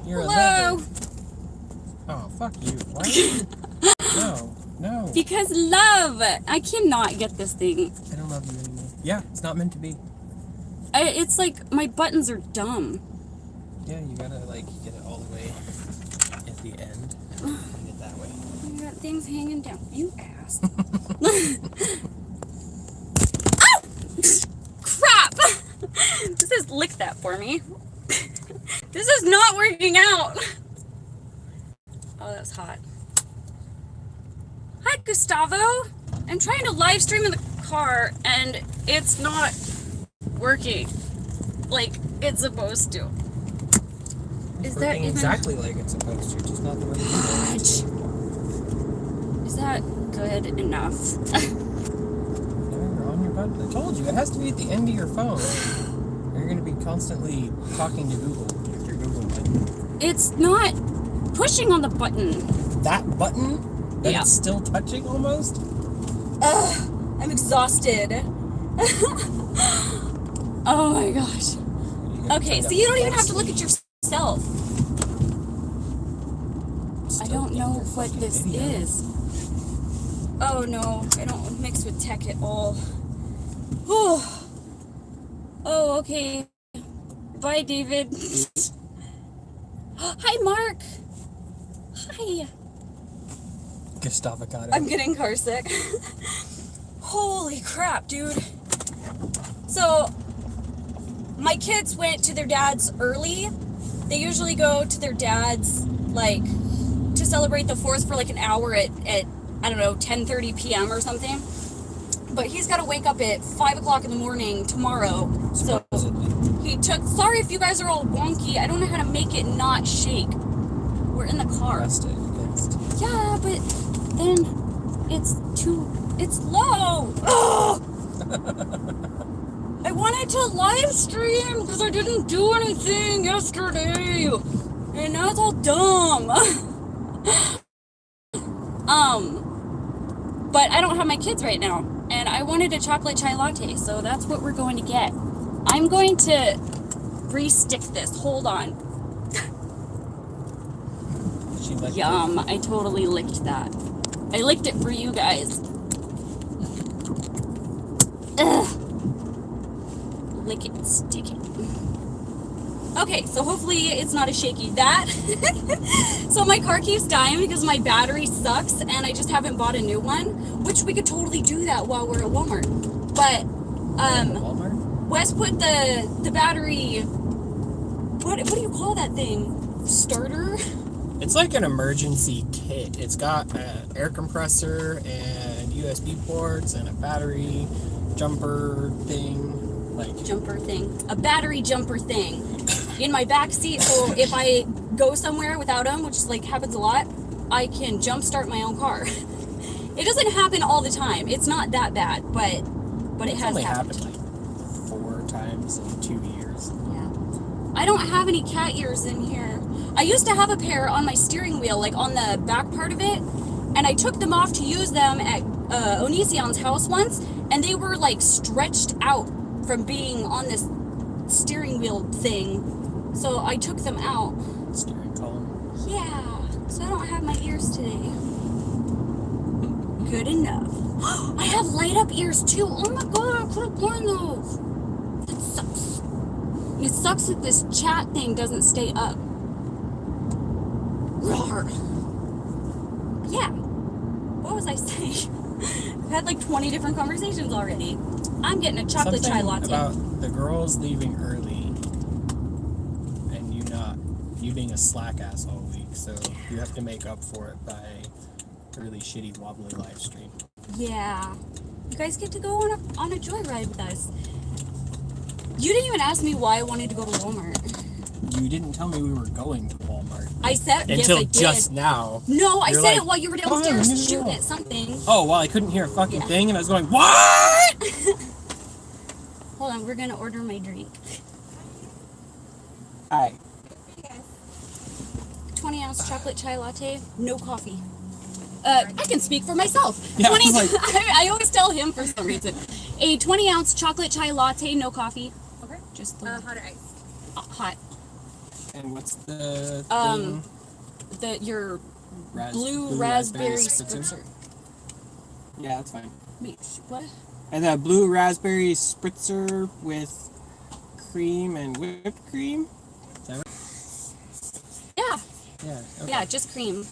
You're Hello. 11. Oh, fuck you. Why? No. No. Because love. I cannot get this thing. I don't love you anymore. Yeah, it's not meant to be. It's like my buttons are dumb. Yeah, you gotta like get it all the way at the end and put it that way. You got things hanging down. You ass. Crap! This is lick that for me. This is not working out. Oh, that's hot. Hi, Gustavo. I'm trying to live stream in the car and it's not working like it's supposed to. Is that even exactly like it's supposed to? Just not the way it's supposed to. Is that good enough? You're on your button. I told you it has to be at the end of your phone. You're going to be constantly talking to Google with your Google button. It's not pushing on the button. That button? That it's still touching almost? Ugh, I'm exhausted. Oh my gosh. Okay, so you don't even have to look at yourself. I don't know what this is. Oh no, I don't mix with tech at all. Oh, okay. Bye, David. Hi, Mark. Hi. Gustavo got it. I'm getting car sick. Holy crap, dude. So, my kids went to their dad's early. They usually go to their dad's, like, to celebrate the 4th for like an hour at I don't know, 10:30 p.m. or something. But he's got to wake up at 5 o'clock in the morning tomorrow. So he took, sorry if you guys are all wonky. I don't know how to make it not shake. We're in the car. Yeah, but then it's low. I wanted to live stream because I didn't do anything yesterday. And now it's all dumb. But I don't have my kids right now. And I wanted a chocolate chai latte, so that's what we're going to get. I'm going to re-stick this. Hold on. Yum, I totally licked that. I licked it for you guys. Ugh. Lick it, stick it. Okay, so hopefully it's not as shaky. That. So my car keeps dying because my battery sucks and I just haven't bought a new one, which we could totally do that while we're at Walmart. But, Wes put the battery, what do you call that thing? Starter? It's like an emergency kit. It's got an air compressor and USB ports and a battery jumper thing. A battery jumper thing in my back seat, so if I go somewhere without them, which is like happens a lot, I can jump start my own car. It doesn't happen all the time. It's not that bad, but it has happened like 4 times in 2 years. Yeah. I don't have any cat ears in here. I used to have a pair on my steering wheel, like on the back part of it, and I took them off to use them at Onision's house once, and they were like stretched out from being on this steering wheel thing. So I took them out. Steering column. Yeah. So I don't have my ears today. Good enough. I have light up ears too. Oh my god, I could have worn those. That sucks. It sucks that this chat thing doesn't stay up. Roar. Yeah. What was I saying? I've had like 20 different conversations already. I'm getting a chocolate chai latte. About the girls leaving early and you being a slack ass all week, so you have to make up for it by a really shitty wobbly live stream. Yeah. You guys get to go on a joyride with us. You didn't even ask me why I wanted to go to Walmart. You didn't tell me we were going to Walmart. I said until yes, I did. Just now. No, I said like, it while you were downstairs shooting at something. Oh, well, I couldn't hear a fucking thing, and I was going, what? Hold on, we're gonna order my drink. Hi. 20-ounce chocolate chai latte, no coffee. I can speak for myself. Yeah, 20. like, I always tell him for some reason. A 20-ounce chocolate chai latte, no coffee. Okay. Just hot or iced? Hot. And what's the your thing? blue raspberry spritzer? spritzer. Yeah, that's fine. Wait, what? And the blue raspberry spritzer with cream and whipped cream? Is that right? Yeah. Yeah. Okay. Yeah, just cream.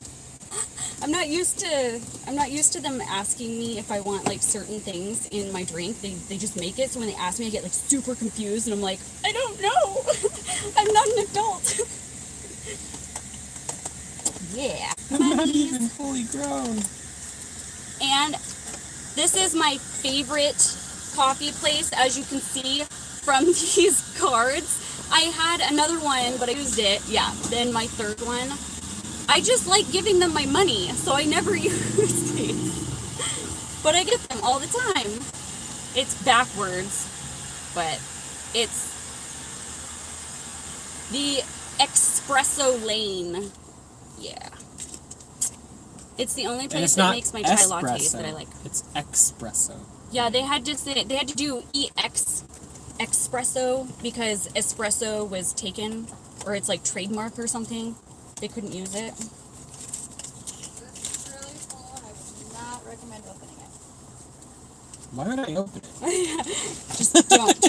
I'm not used to them asking me if I want like certain things in my drink. They just make it. So when they ask me, I get like super confused and I'm like, I don't know. I'm not an adult. Yeah. I'm not even fully grown. And this is my favorite coffee place, as you can see from these cards. I had another one, but I used it. Yeah, then my third one. I just like giving them my money, so I never use these. But I get them all the time. It's backwards, but it's the espresso lane. Yeah. It's the only place that makes my chai lattes that I like. It's espresso. Yeah, they had to do espresso because espresso was taken, or it's like trademark or something. They couldn't use it. This is really full and I would not recommend opening it. Why would I open it? Just don't.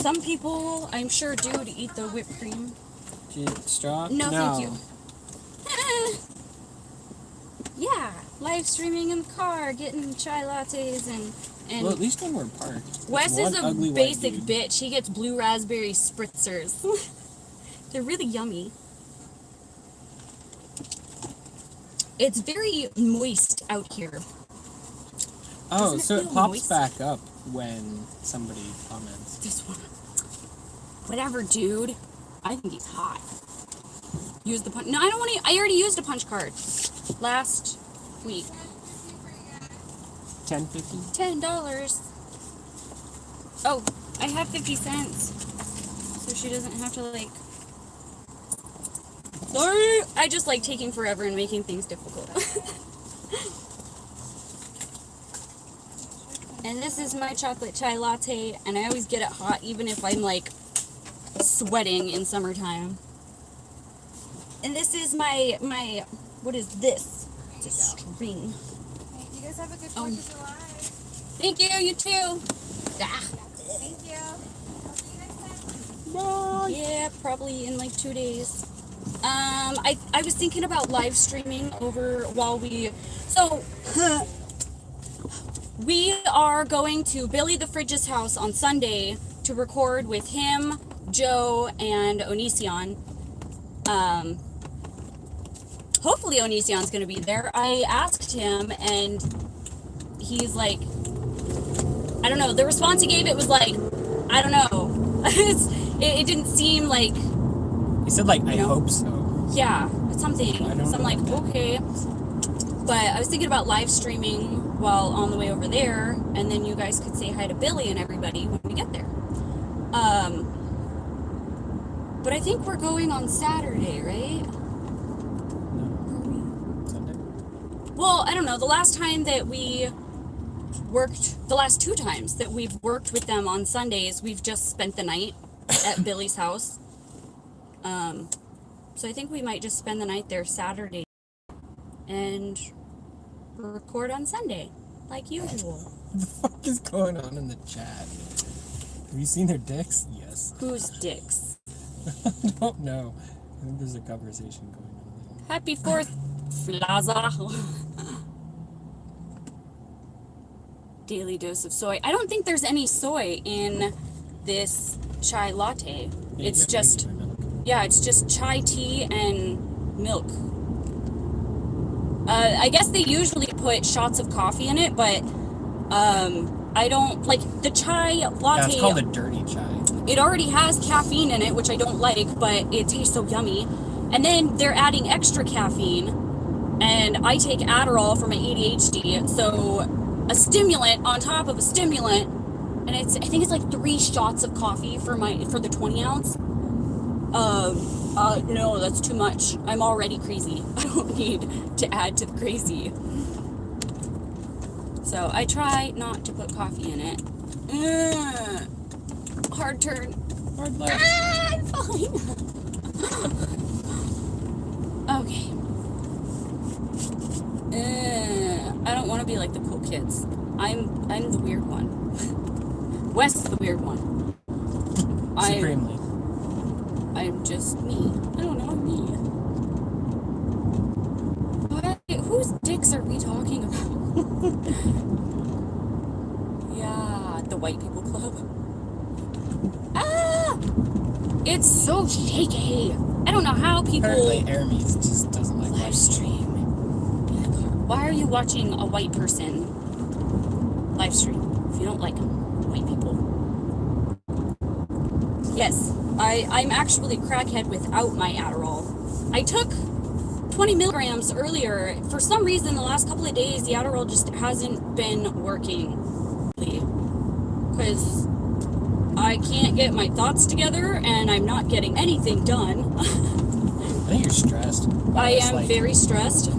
Some people, I'm sure, do to eat the whipped cream. Straw? No, thank you. Yeah, live streaming in the car, getting chai lattes and Well, at least when we're parked. Wes is a ugly basic white dude. bitch. He gets blue raspberry spritzers. They're really yummy. It's very moist out here. Oh, Doesn't it so it feel pops moist? back up when somebody comments. This one. Whatever, dude. I think he's hot. Use the punch. No, I don't want to. I already used a punch card last week. $10.50? $10. Oh, I have 50 cents. So she doesn't have to, like... Sorry! I just like taking forever and making things difficult. And this is my chocolate chai latte, and I always get it hot even if I'm, like, sweating in summertime. And this is my what is this? It's a string. Hey, you guys have a good 4th of July. Thank you, you too. Ah. Thank you. I'll see you next time. Bye! Yeah, probably in like 2 days. I was thinking about live streaming over while we... So, we are going to Billy the Fridge's house on Sunday to record with him, Joe, and Onision. Hopefully Onision's going to be there. I asked him, and he's like... I don't know. The response he gave, it was like, I don't know. it didn't seem like... He said, like, I hope so. Yeah, something. I don't So I'm know. like, okay. But I was thinking about live streaming while on the way over there, and then you guys could say hi to Billy and everybody when we get there. But I think we're going on Saturday, right? No. Sunday? Well, I don't know. The last time that we worked, the last 2 times that we've worked with them on Sundays, we've just spent the night at Billy's house. So I think we might just spend the night there Saturday and record on Sunday, like usual. What the fuck is going on in the chat? Have you seen their dicks? Yes. Whose dicks? I don't know. I think there's a conversation going on there. Happy 4th, Plaza. Daily dose of soy. I don't think there's any soy in this chai latte. Yeah, It's you have just... regular milk. Yeah, it's just chai tea and milk. I guess they usually put shots of coffee in it, but I don't like the chai latte. Yeah, it's called a dirty chai. It already has caffeine in it, which I don't like, but it tastes so yummy. And then they're adding extra caffeine, and I take Adderall for my ADHD, so a stimulant on top of a stimulant, and I think it's like 3 shots of coffee for the 20 ounce. No, that's too much. I'm already crazy. I don't need to add to the crazy. So I try not to put coffee in it. Hard turn. Hard left. Ah, I'm Fine. Okay. I don't want to be like the cool kids. I'm the weird one. Wes is the weird one. Supremely. I'm just me. I don't know, I'm me. What? Whose dicks are we talking about? Yeah, the white people club. Ah! It's so shaky. I don't know how people Apparently, Aramis just doesn't like live stream. Why are you watching a white person live stream if you don't like white people? Yes, I'm actually crackhead without my Adderall. I took 20 milligrams earlier. For some reason, the last couple of days, the Adderall just hasn't been working. Because I can't get my thoughts together, and I'm not getting anything done. I think you're stressed. I am very stressed.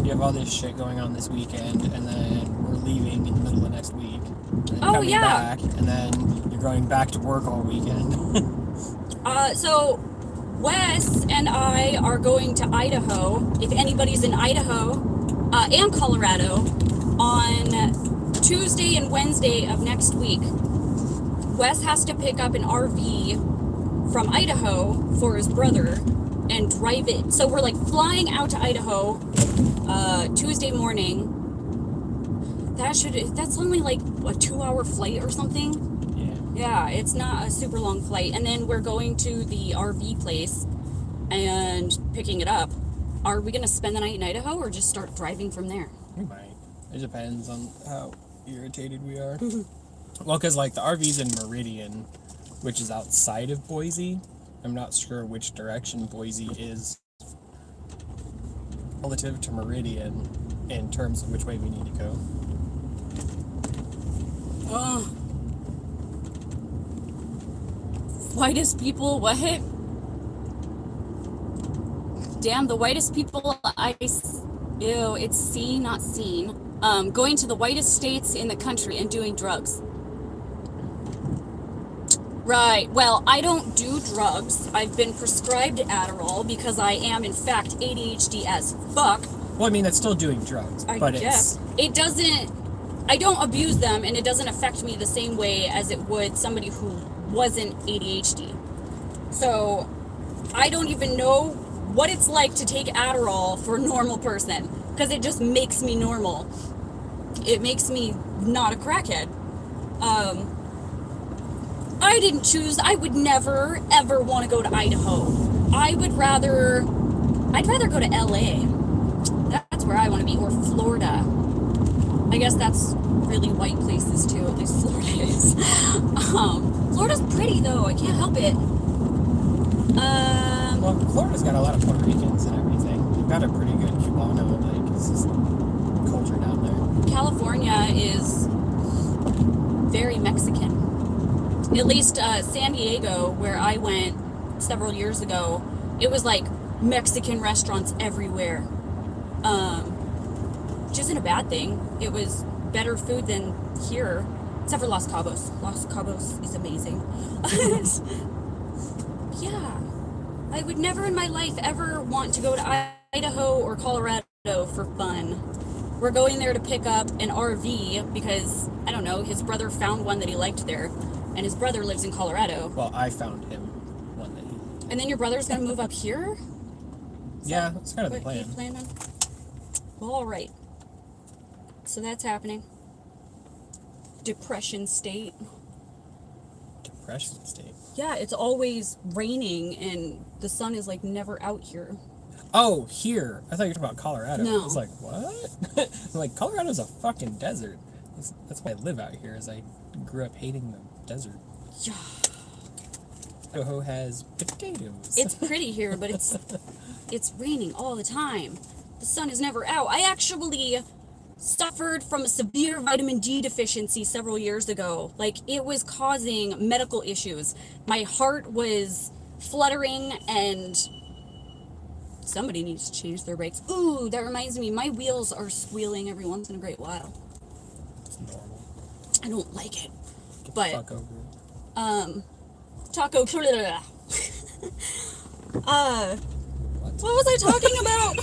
You have all this shit going on this weekend, and then we're leaving in the middle of next week. And then coming back, and then you're going back to work all weekend. So Wes and I are going to Idaho, if anybody's in Idaho, and Colorado, on Tuesday and Wednesday of next week. Wes has to pick up an RV from Idaho for his brother and drive it. So we're like flying out to Idaho Tuesday morning. That's only like a 2-hour flight or something. Yeah, it's not a super long flight. And then we're going to the RV place and picking it up. Are we going to spend the night in Idaho or just start driving from there? We might. It depends on how irritated we are. Well, because like the RV's in Meridian, which is outside of Boise. I'm not sure which direction Boise is relative to Meridian in terms of which way we need to go. Whitest people, what? Damn, the whitest people ew, it's seen, not seen. Going to the whitest states in the country and doing drugs. Right, well, I don't do drugs. I've been prescribed Adderall because I am, in fact, ADHD as fuck. Well, I mean, that's still doing drugs, but guess. It doesn't, I don't abuse them, and it doesn't affect me the same way as it would somebody who wasn't ADHD. So, I don't even know what it's like to take Adderall for a normal person, because it just makes me normal. It makes me not a crackhead. I didn't choose. I would never, ever want to go to Idaho. I'd rather go to LA. That's where I want to be, or Florida. I guess that's really white places too, at least Florida is. Florida's pretty though, I can't help it. Well, Florida's got a lot of Puerto Ricans and everything. They've got a pretty good Cubano, like, it's just culture down there. California is very Mexican. At least San Diego, where I went several years ago, it was like Mexican restaurants everywhere. Which isn't a bad thing. It was better food than here, except for Los Cabos. Los Cabos is amazing. Yeah. I would never in my life ever want to go to Idaho or Colorado for fun. We're going there to pick up an RV because, I don't know, his brother found one that he liked there. And his brother lives in Colorado. Well, I found him one that he... And then your brother's going to move up here? Yeah, that's kind of the plan. What you plan on? Well, all right. So that's happening. Depression state. Depression state? Yeah, it's always raining and the sun is like never out here. Oh, here. I thought you were talking about Colorado. No. I was like, what? I'm like, Colorado's a fucking desert. That's why I live out here, is I grew up hating the desert. Yeah. Idaho has potatoes. It's pretty here, but it's raining all the time. The sun is never out. I actually suffered from a severe vitamin D deficiency several years ago. Like, it was causing medical issues. My heart was fluttering and somebody needs to change their brakes. Ooh, that reminds me, my wheels are squealing every once in a great while. It's normal. I don't like it. Get But the fuck over it. taco What? What was I talking about?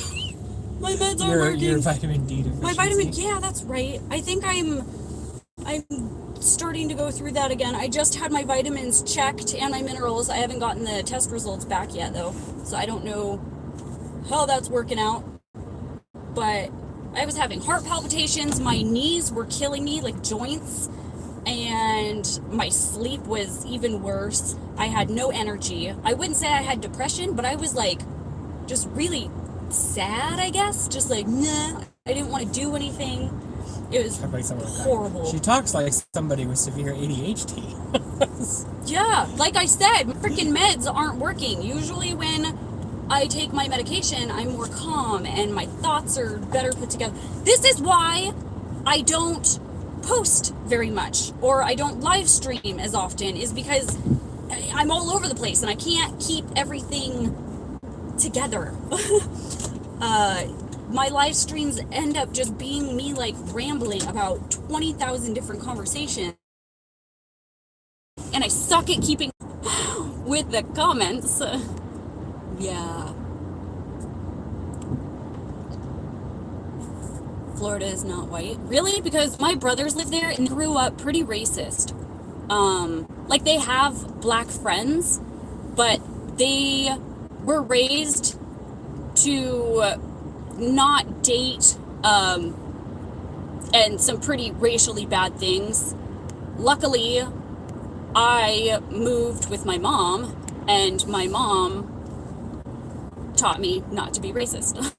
My meds aren't working. Your vitamin D deficiency. My vitamin, yeah, that's right. I think I'm starting to go through that again. I just had my vitamins checked and my minerals. I haven't gotten the test results back yet though, so I don't know how that's working out. But I was having heart palpitations, my knees were killing me, like joints, and my sleep was even worse. I had no energy. I wouldn't say I had depression, but I was like just really sad, I guess. Just like, nah, I didn't want to do anything. It was horrible. She talks like somebody with severe ADHD. Yeah, like I said, freaking meds aren't working. Usually when I take my medication, I'm more calm and my thoughts are better put together. This is why I don't post very much or I don't live stream as often, is because I'm all over the place and I can't keep everything together. My live streams end up just being me like rambling about 20,000 different conversations. And I suck at keeping with the comments. Yeah. Florida is not white. Really? Because my brothers live there and grew up pretty racist. Like they have black friends, but they were raised to not date, and some pretty racially bad things. Luckily, I moved with my mom, and my mom taught me not to be racist.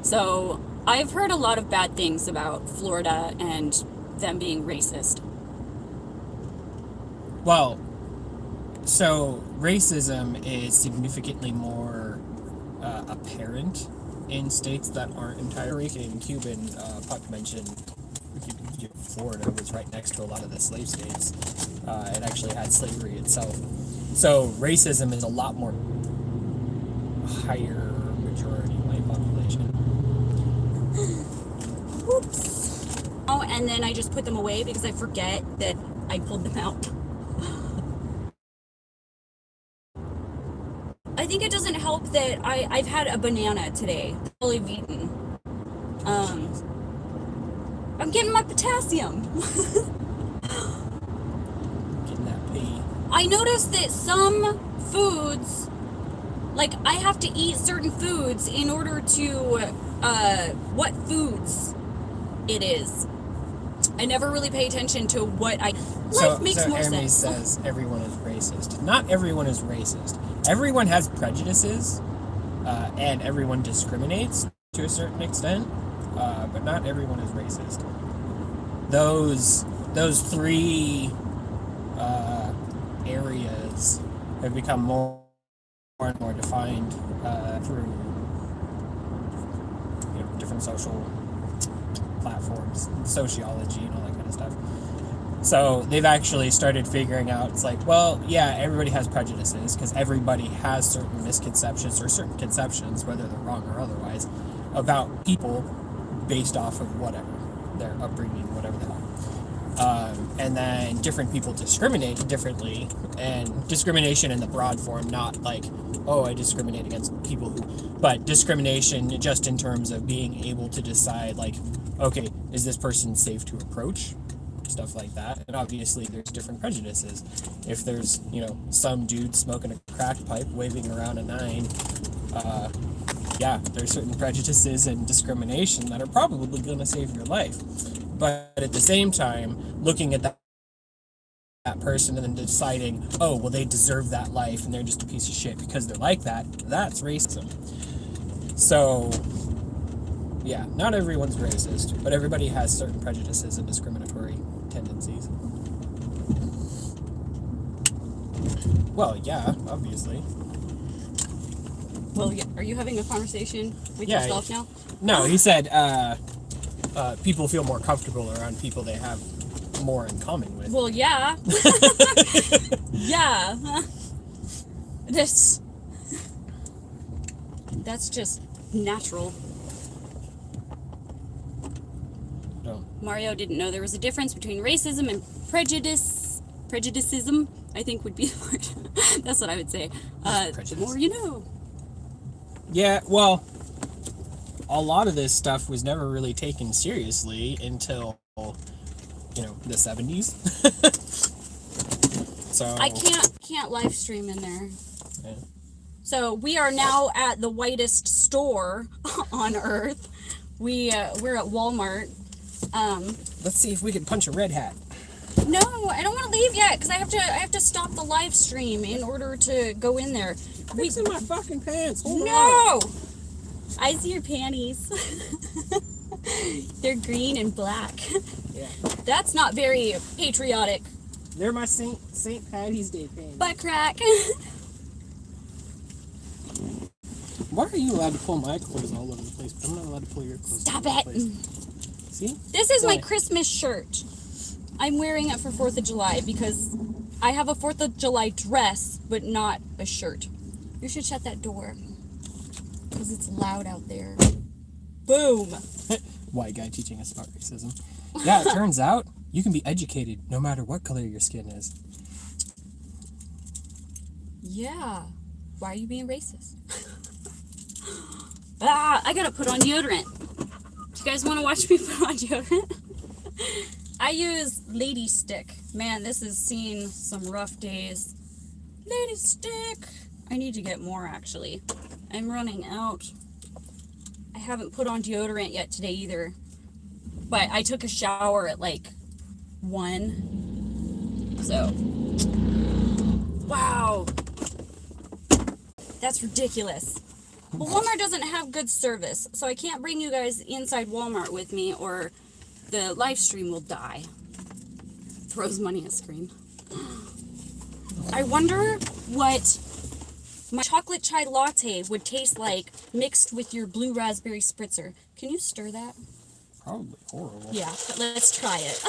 So I've heard a lot of bad things about Florida and them being racist. Well, so racism is significantly more apparent in states that aren't entirely. In Cuban, Puck mentioned Florida was right next to a lot of the slave states. It actually had slavery itself. So racism is a lot more higher majority white population. Oops. Oh, and then I just put them away because I forget that I pulled them out. I think it doesn't help that I've had a banana today. All I've eaten. I'm getting my potassium. Getting that pee. I noticed that some foods, like I have to eat certain foods in order to, what foods it is. I never really pay attention to what life makes more Hermes sense. says everyone is racist. Not everyone is racist. Everyone has prejudices, and everyone discriminates to a certain extent, but not everyone is racist. Those three areas have become more and more defined through different social platforms, sociology, and all that kind of stuff. So they've actually started figuring out, it's like, well, yeah, everybody has prejudices because everybody has certain misconceptions or certain conceptions, whether they're wrong or otherwise, about people based off of whatever, their upbringing, whatever they are. And then different people discriminate differently, and discrimination in the broad form, not like, oh, I discriminate against people who, but discrimination just in terms of being able to decide, like, okay, is this person safe to approach? Stuff like that. And obviously there's different prejudices. If there's, some dude smoking a crack pipe waving around a 9, yeah, there's certain prejudices and discrimination that are probably going to save your life. But at the same time, looking at that person and then deciding, oh, well, they deserve that life and they're just a piece of shit because they're like that, that's racism. So yeah, not everyone's racist, but everybody has certain prejudices and discriminatory tendencies. Well, yeah, obviously. Well, yeah. Are you having a conversation with yourself now? No, he said people feel more comfortable around people they have more in common with. Well, yeah. Yeah. That's just natural. No. Mario didn't know there was a difference between racism and prejudicism. I think would be the word. That's what I would say. The Prejudice. more you know. Yeah, well, a lot of this stuff was never really taken seriously until, the 70s. So I can't live stream in there. Yeah. So we are now at the whitest store on earth. We're at Walmart. Let's see if we can punch a red hat. No, I don't want to leave yet because I have to stop the live stream in order to go in there. Fixing my fucking pants. Hold on. No! I see your panties. They're green and black. Yeah. That's not very patriotic. They're my St. Patty's Day pants. Butt crack. Why are you allowed to pull my clothes all over the place, but I'm not allowed to pull your clothes Stop all over it. the place? See? This is my What? Christmas shirt. I'm wearing it for 4th of July because I have a 4th of July dress, but not a shirt. You should shut that door because it's loud out there. Boom. White guy teaching us about racism. Yeah, it turns out you can be educated no matter what color your skin is. Yeah. Why are you being racist? I gotta put on deodorant. Do you guys want to watch me put on deodorant? I use Lady Stick. Man, this has seen some rough days. Lady Stick. I need to get more, actually. I'm running out. I haven't put on deodorant yet today either. But I took a shower at like 1. So. Wow. That's ridiculous. Well, Walmart doesn't have good service, so I can't bring you guys inside Walmart with me or the live stream will die. Throws money at screen. I wonder what my chocolate chai latte would taste like mixed with your blue raspberry spritzer. Can you stir that? Probably horrible. Yeah, but let's try it.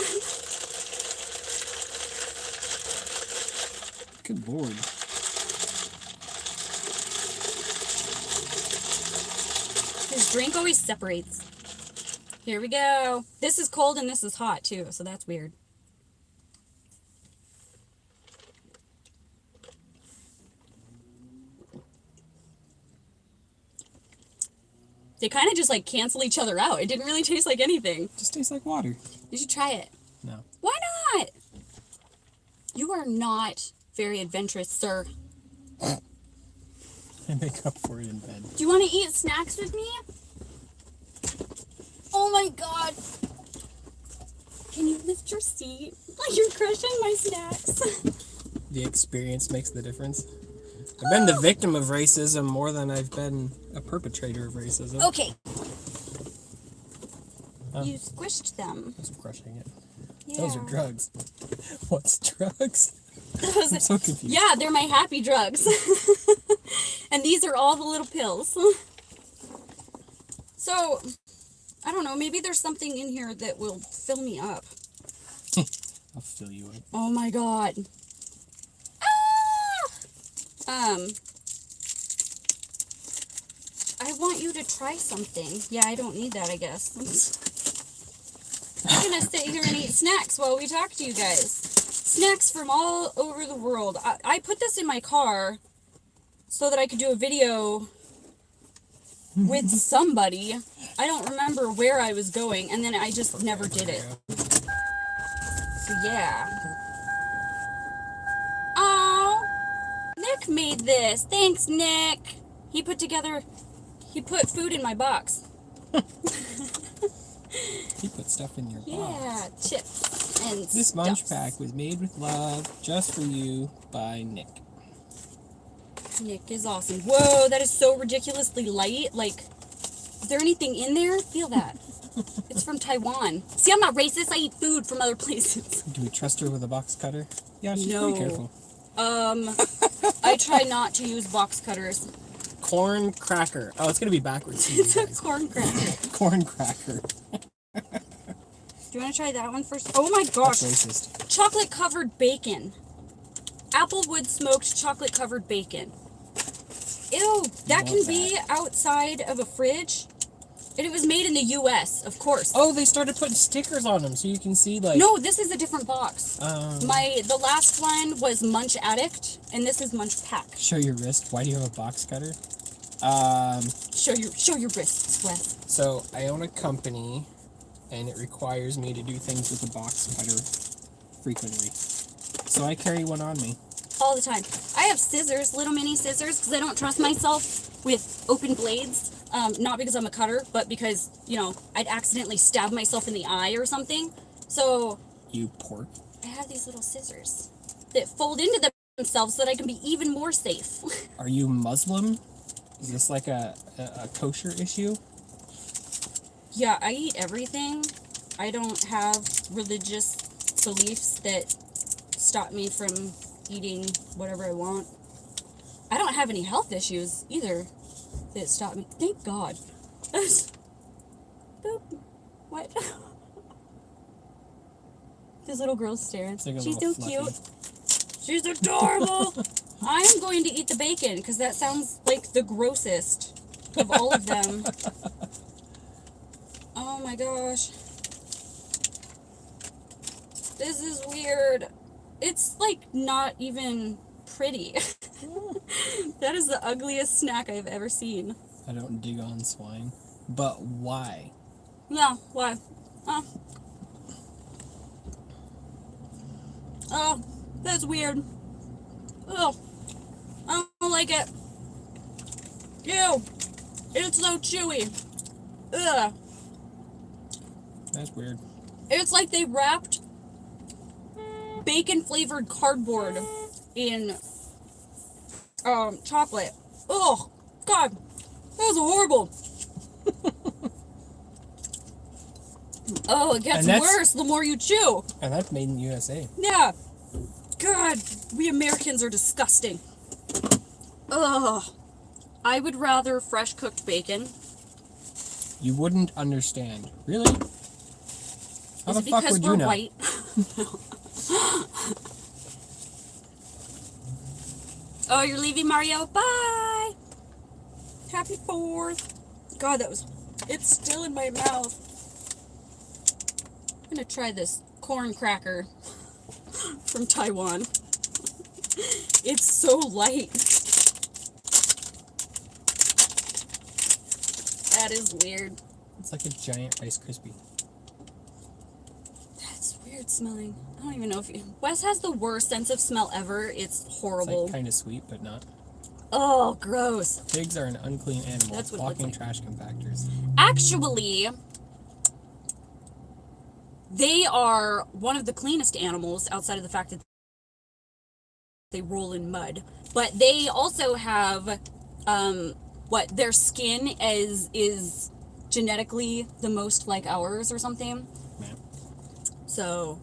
Good lord. His drink always separates. Here we go. This is cold and this is hot too, so that's weird. They kind of just like cancel each other out. It didn't really taste like anything. Just tastes like water. You should try it. No. Why not? You are not very adventurous, sir. I make up for it in bed. Do you want to eat snacks with me? Oh my god. Can you lift your seat? Like you're crushing my snacks. The experience makes the difference. I've been the victim of racism more than I've been a perpetrator of racism. Okay. You squished them. I was crushing it. Yeah. Those are drugs. What's drugs? Those I'm so confused. Yeah, they're my happy drugs. And these are all the little pills. So, I don't know, maybe there's something in here that will fill me up. I'll fill you up. Oh my god. Ah! I want you to try something. Yeah, I don't need that, I guess. I'm gonna sit here and eat snacks while we talk to you guys. Snacks from all over the world. I put this in my car so that I could do a video with somebody. I don't remember where I was going, and then I just never did it. So yeah. Oh, Nick made this. Thanks, Nick. He put food in my box. You put stuff in your box. Yeah, chips and This munch stuffs. pack was made with love just for you by Nick. Nick is awesome. Whoa, that is so ridiculously light. Like, is there anything in there? Feel that. It's from Taiwan. See, I'm not racist. I eat food from other places. Do we trust her with a box cutter? Yeah, she's No. pretty careful. I try not to use box cutters. Corn cracker. Oh, it's gonna be backwards. It's a corn cracker. Corn cracker. Do you want to try that one first? Oh my That's gosh. racist. Chocolate covered bacon. Applewood smoked chocolate covered bacon. Ew, that can be outside of a fridge And it was made in the U.S., of course. Oh, they started putting stickers on them so you can see, like... No, this is a different box. The last one was Munch Addict, and this is Munch Pack. Show your wrist. Why do you have a box cutter? Show your wrists, Wes. So, I own a company, and it requires me to do things with a box cutter frequently. So I carry one on me. All the time. I have scissors, little mini scissors, because I don't trust myself with open blades. Not because I'm a cutter, but because, you know, I'd accidentally stab myself in the eye or something. So... You pork. I have these little scissors that fold into themselves so that I can be even more safe. Are you Muslim? Is this like a kosher issue? Yeah, I eat everything. I don't have religious beliefs that stop me from eating whatever I want. I don't have any health issues either that stop me. Thank God. Boop. What? This little girl's staring. Like She's so fluffy. cute. She's adorable. I'm going to eat the bacon because that sounds like the grossest of all of them. Oh my gosh. This is weird. It's like not even pretty. That is the ugliest snack I've ever seen. I don't dig on swine. But why? Yeah, why? Oh, that's weird. Oh, I don't like it. Ew. It's so chewy. Ugh. That's weird. It's like they wrapped bacon-flavored cardboard in chocolate. Oh, God. That was horrible. Oh, it gets worse the more you chew. And that's made in the USA. Yeah. God, we Americans are disgusting. Ugh. I would rather fresh cooked bacon. You wouldn't understand. Really? How the fuck would you know? White? Oh, you're leaving, Mario? Bye! Happy 4th. God, it's still in my mouth. I'm gonna try this corn cracker from Taiwan. It's so light. That is weird. It's like a giant Rice Krispie. That's weird smelling. I don't even know if Wes has the worst sense of smell ever. It's horrible. It's like kind of sweet, but not. Oh, gross. Pigs are an unclean animal. That's what it walking looks like. trash compactors. Actually, they are one of the cleanest animals outside of the fact that they roll in mud. But they also have, their skin is genetically the most like ours or something. Man. So,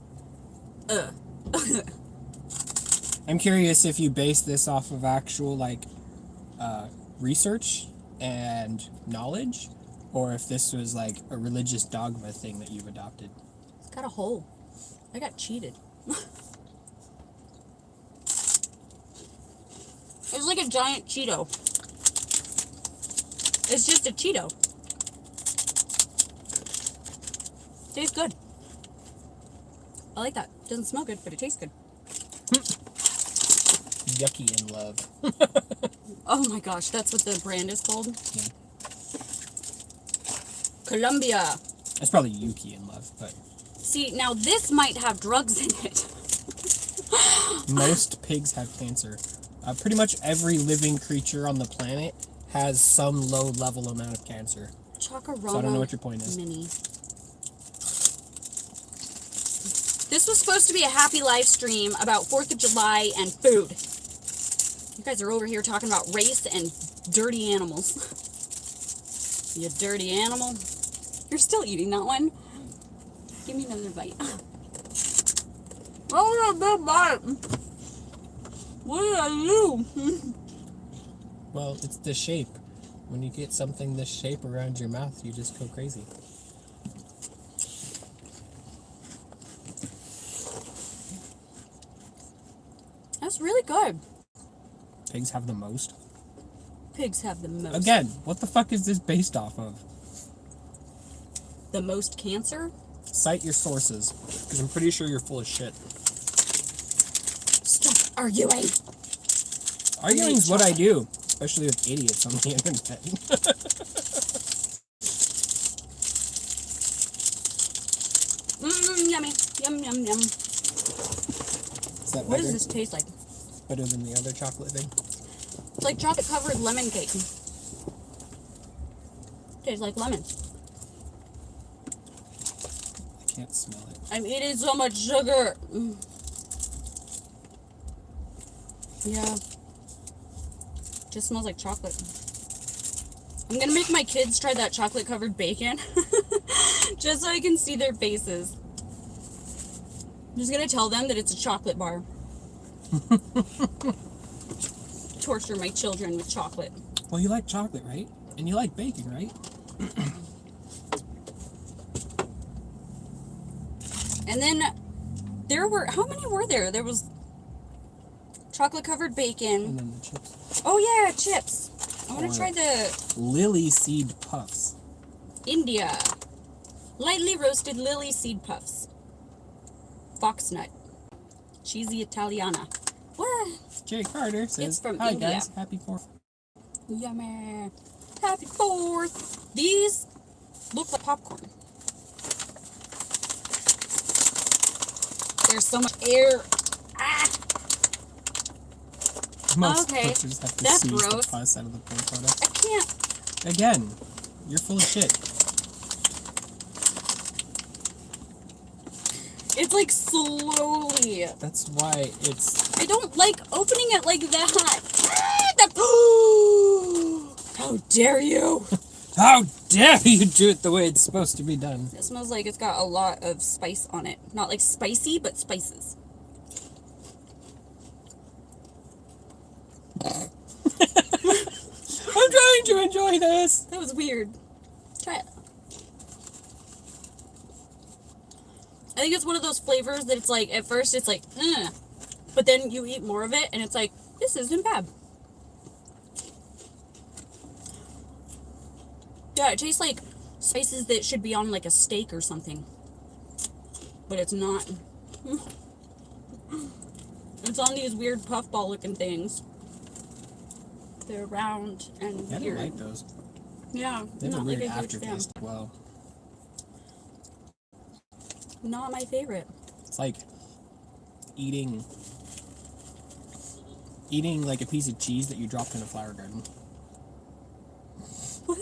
I'm curious if you base this off of actual, research and knowledge, or if this was, like, a religious dogma thing that you've adopted. It's got a hole. I got cheated. It's like a giant Cheeto. It's just a Cheeto. Tastes good. I like that. Doesn't smell good, but it tastes good. Yucky in love. Oh my gosh, that's what the brand is called? Yeah. Colombia. It's probably Yuki in love, but... See, now this might have drugs in it. Most pigs have cancer. Pretty much every living creature on the planet has some low-level amount of cancer. Chocorama So I don't know what your point is. Mini. This was supposed to be a happy live stream about 4th of July and food. You guys are over here talking about race and dirty animals. You dirty animal. You're still eating that one. Give me another bite. Oh, no, bad bite. What did I do? Well, it's the shape. When you get something this shape around your mouth, you just go crazy. That's really good. Pigs have the most. Pigs have the most. Again, what the fuck is this based off of? the most cancer? Cite your sources, because I'm pretty sure you're full of shit. Stop arguing. Arguing's what I do, especially with idiots on the internet. Yummy. Yum, yum, yum. Is that What better? does this taste like? Better than the other chocolate thing? It's like chocolate-covered lemon cake. Tastes like lemon. I can't smell it. I'm eating so much sugar. Yeah. Just smells like chocolate. I'm gonna make my kids try that chocolate-covered bacon. Just so I can see their faces. I'm just gonna tell them that it's a chocolate bar. Torture my children with chocolate. Well, you like chocolate, right? And you like bacon, right? And then there were, how many were there? There was chocolate-covered bacon. And then the chips. Oh yeah, chips. I want Or to try the lily seed puffs. India. Lightly roasted lily seed puffs. Foxnut. Cheesy Italiana. What? Jay Carter says, It's from "Hi India. guys, happy 4th." Yummy. Happy 4th. These look like popcorn. There's so much air. Ah! Most Okay, butchers have to that's seize the gross. pus out of the pork product. I can't. Again, you're full of shit. It's like slowly. That's why it's... I don't like opening it like that. How dare you? How dare you do it the way it's supposed to be done? It smells like it's got a lot of spice on it. Not like spicy, but spices. I'm trying to enjoy this! That was weird. Try it. I think it's one of those flavors that it's like, at first it's like, eh. But then you eat more of it and it's like, this isn't bad. Yeah, it tastes like spices that should be on like a steak or something. But it's not. It's on these weird puffball looking things. They're round and I don't weird. like those. Yeah, They have a not weird like a huge fan. aftertaste. Well, Not my favorite. it's like eating like a piece of cheese that you dropped in a flower garden. What?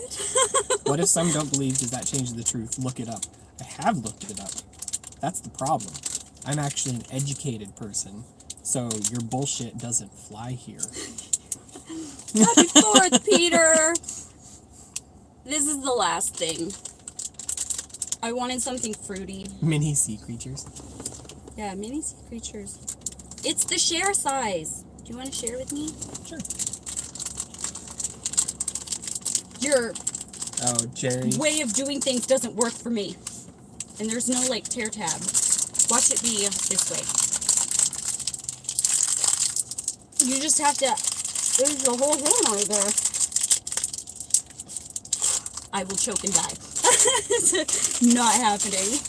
What if some don't believe? Does that change the truth? Look it up. I have looked it up. That's the problem. I'm actually an educated person, so your bullshit doesn't fly here. Happy 4th, Peter! This is the last thing. I wanted something fruity. Mini sea creatures. Yeah, mini sea creatures. It's the share size. Do you want to share with me? Sure. Your Oh, Jerry. way of doing things doesn't work for me. And there's no, like, tear tab. Watch it be this way. You just have to... There's a whole thing right there. I will choke and die. It's not happening.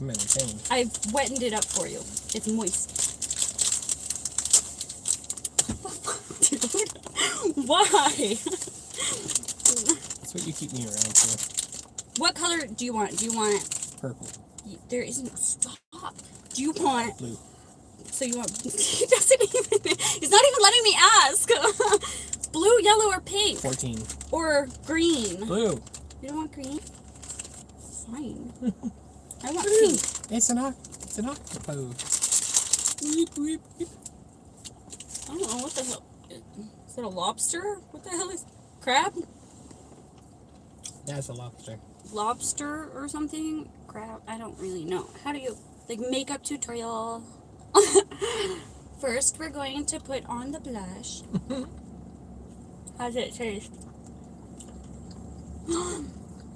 I'm entertained. I've wetted it up for you. It's moist. Dude, why? That's what you keep me around for. What color do you want? Do you want... Purple. There isn't... Stop. Do you want... Blue. So you want... He doesn't even... He's not even letting me ask. Blue, yellow, or pink? 14. Or green? Blue. You don't want green? Fine. I want Blue. pink. It's an octopus. Weep, weep, weep. I don't know. What the hell? Is it a lobster? What the hell is... Crab? Yeah, it's a lobster. Lobster or something? Crab? I don't really know. How do you... Like, makeup tutorial. First, we're going to put on the blush. How does it taste?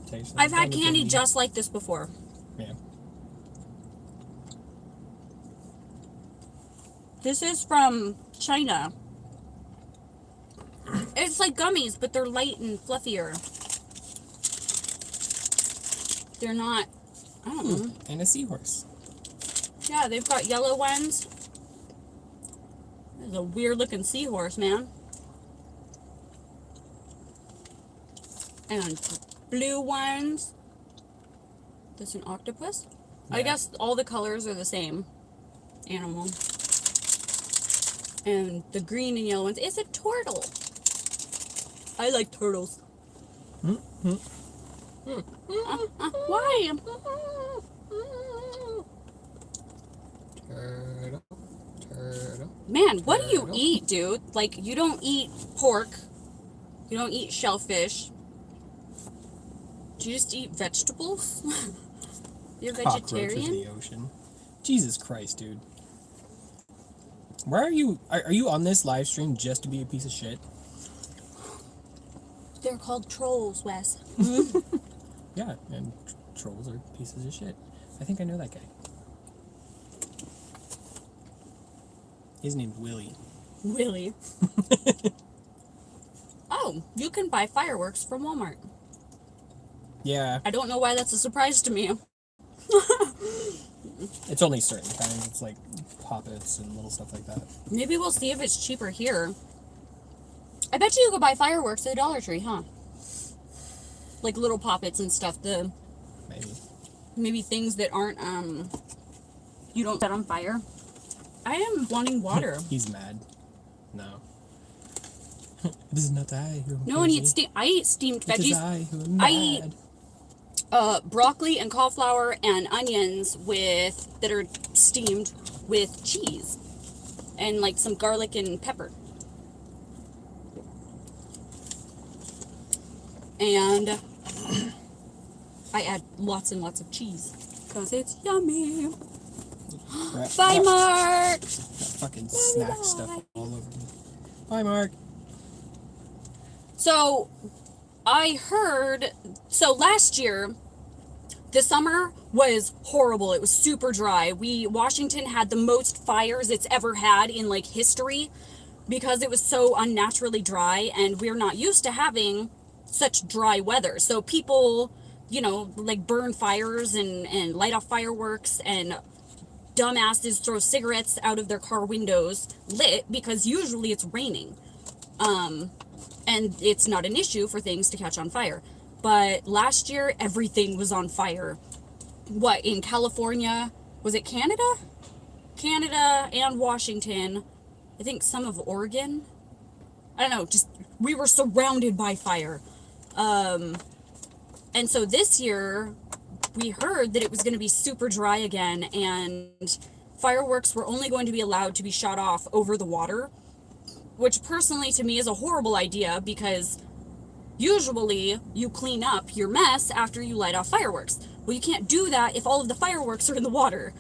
Tastes I've like had candy candy. just like this before. Yeah. This is from China. It's like gummies, but they're light and fluffier. They're not, I don't know. And a seahorse. Yeah, they've got yellow ones. There's a weird looking seahorse, man. And blue ones. There's an octopus. I Yeah. guess all the colors are the same animal. And the green and yellow ones is a turtle. I like turtles. Why? Turtle. Man, what do you Turtle. eat, dude? Like, you don't eat pork. You don't eat shellfish. Do you just eat vegetables? You're Cockroach of vegetarian? the ocean. Jesus Christ, dude. Where are you? Are you on this live stream just to be a piece of shit? They're called trolls, Wes. Yeah, and trolls are pieces of shit. I think I know that guy. His name's Willie. Willie. Oh, you can buy fireworks from Walmart. Yeah, I don't know why that's a surprise to me. it's only certain kinds. It's like poppets and little stuff like that. Maybe we'll see if it's cheaper here. I bet you could buy fireworks at Dollar Tree, huh? Like little poppets and stuff. Maybe things that aren't you don't set on fire. I am wanting water. He's mad. No. It is not I who am No one crazy. eats I eat steamed It is veggies. I who am I eat mad. Broccoli and cauliflower and onions that are steamed with cheese and like some garlic and pepper. And I add lots and lots of cheese because it's yummy. Crap. Bye, Ah, Mark. got fucking snack stuff all over me. Bye, Mark. So last year, the summer was horrible. It was super dry. Washington had the most fires it's ever had in like history because it was so unnaturally dry, and we're not used to having such dry weather. So people, like burn fires and light off fireworks, and dumbasses throw cigarettes out of their car windows lit because usually it's raining. And it's not an issue for things to catch on fire. But last year, everything was on fire. What, in California? Was it Canada? Canada and Washington. I think some of Oregon. I don't know, we were surrounded by fire. And so this year, we heard that it was going to be super dry again, and fireworks were only going to be allowed to be shot off over the water, which personally to me is a horrible idea because usually you clean up your mess after you light off fireworks. Well, you can't do that if all of the fireworks are in the water.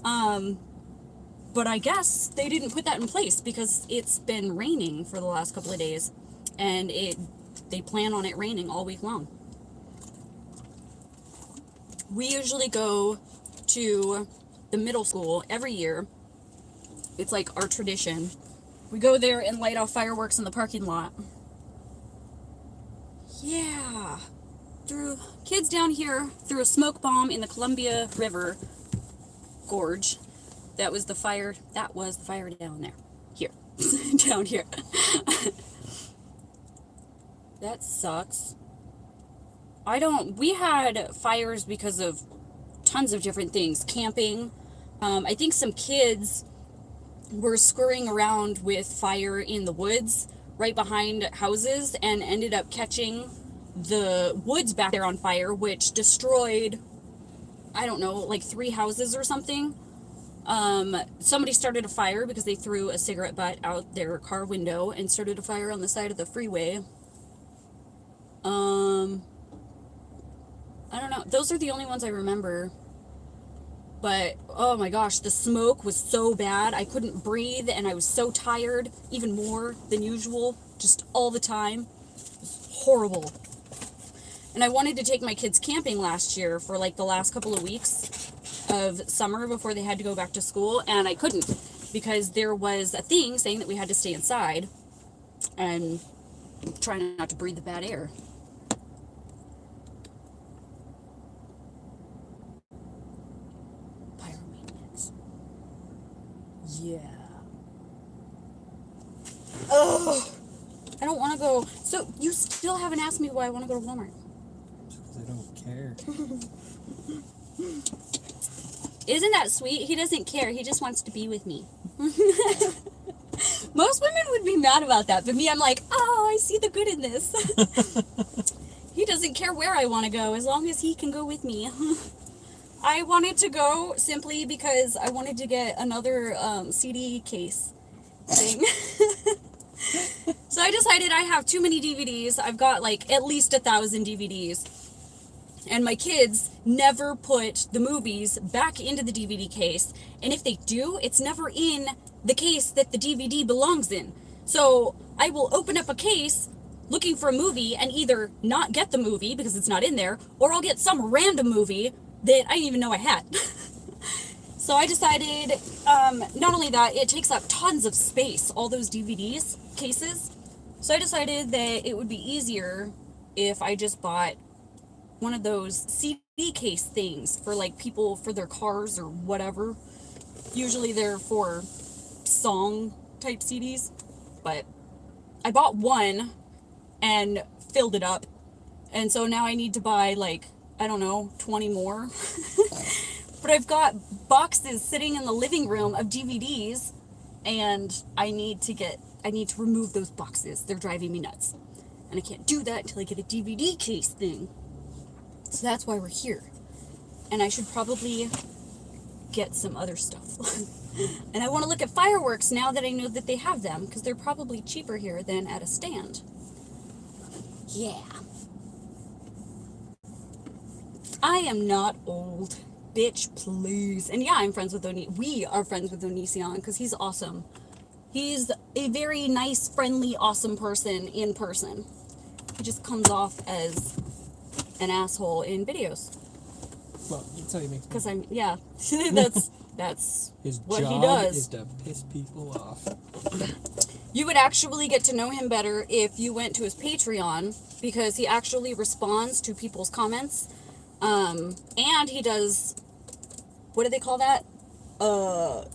But I guess they didn't put that in place because it's been raining for the last couple of days, and they plan on it raining all week long. We usually go to the middle school every year. It's like our tradition. We go there and light off fireworks in the parking lot. Yeah. Kids down here threw a smoke bomb in the Columbia River Gorge. That was the fire down there. Here. Down here. That sucks. We had fires because of tons of different things. Camping. I think some kids were scurrying around with fire in the woods right behind houses and ended up catching the woods back there on fire, which destroyed, I don't know, like 3 houses or something. Somebody started a fire because they threw a cigarette butt out their car window and started a fire on the side of the freeway. I don't know. Those are the only ones I remember. But, oh my gosh, the smoke was so bad. I couldn't breathe, and I was so tired, even more than usual, just all the time. It was horrible. And I wanted to take my kids camping last year for like the last couple of weeks of summer before they had to go back to school, and I couldn't because there was a thing saying that we had to stay inside and try not to breathe the bad air. Yeah. Ugh. I don't want to go. So you still haven't asked me why I want to go to Walmart. Because I don't care. Isn't that sweet? He doesn't care. He just wants to be with me. Most women would be mad about that, but me, I'm like, oh, I see the good in this. He doesn't care where I want to go as long as he can go with me. I wanted to go simply because I wanted to get another CD case thing. So I decided I have too many DVDs. I've got like at least 1,000 DVDs. And my kids never put the movies back into the DVD case. And if they do, it's never in the case that the DVD belongs in. So I will open up a case looking for a movie and either not get the movie because it's not in there, or I'll get some random movie that I didn't even know I had. So I decided, not only that, it takes up tons of space, all those DVDs cases. So I decided that it would be easier if I just bought one of those CD case things for like people for their cars or whatever. Usually they're for song type CDs, but I bought one and filled it up. And so now I need to buy like, I don't know, 20 more. But I've got boxes sitting in the living room of DVDs, and I need to remove those boxes. They're driving me nuts. And I can't do that until I get a DVD case thing. So that's why we're here. And I should probably get some other stuff. And I want to look at fireworks now that I know that they have them, because they're probably cheaper here than at a stand. Yeah. I am not old. Bitch, please. And yeah, I'm friends with we are friends with Onision because he's awesome. He's a very nice, friendly, awesome person in person. He just comes off as an asshole in videos. Well, that's how he makes Because money. that's His what job he does. is to piss people off. You would actually get to know him better if you went to his Patreon, because he actually responds to people's comments. And he does, what do they call that? Like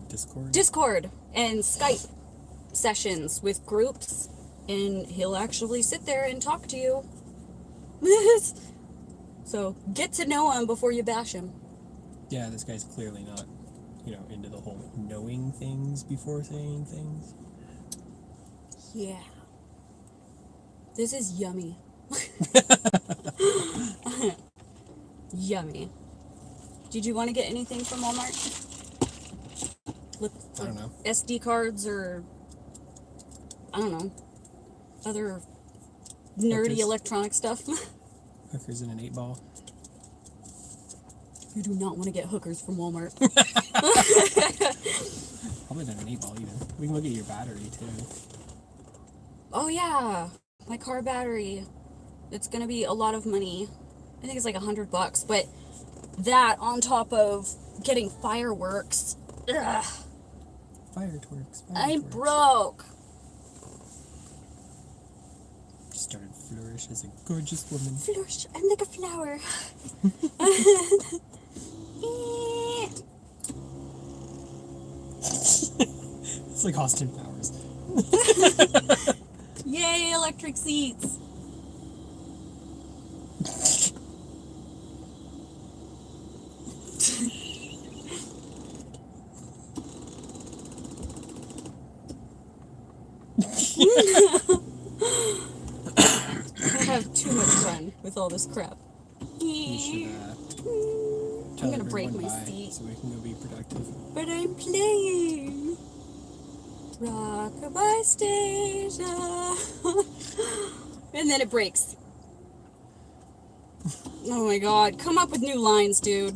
Discord? Discord and Skype sessions with groups, and he'll actually sit there and talk to you. So get to know him before you bash him. Yeah, this guy's clearly not, into the whole knowing things before saying things. Yeah. This is yummy. Yummy. Did you want to get anything from Walmart? Look, I don't know. SD cards or, I don't know, other nerdy Hookers. electronic stuff. Hookers in an 8-ball. You do not want to get hookers from Walmart. Probably not an 8-ball either. We can look at your battery too. Oh yeah, my car battery. It's gonna be a lot of money. I think it's like $100, but that on top of getting fireworks. Ugh, Fireworks. I'm broke. Started to flourish as a gorgeous woman. Flourish. I'm like a flower. It's like Austin Powers. Yay, electric seats. I have too much fun with all this crap. You should tell I'm gonna break everyone my bye seat. so we can go be productive. But I'm playing Rockabye Station. And then it breaks. Oh my god. Come up with new lines, dude.